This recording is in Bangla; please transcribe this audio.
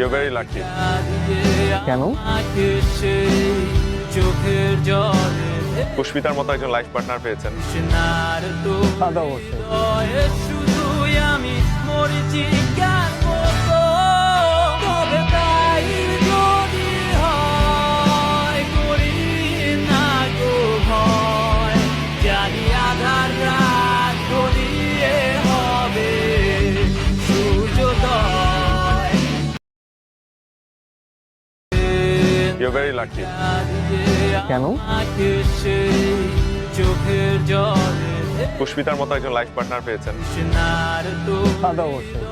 You're very lucky. কেন? পুষ্পিতার মতো একজন লাইফ পার্টনার পেয়েছেন। তা তো অবশ্যই। You're very lucky. কেন? পুষ্পিতার মতো একজন লাইফ পার্টনার পেয়েছেন। তা তো অবশ্যই।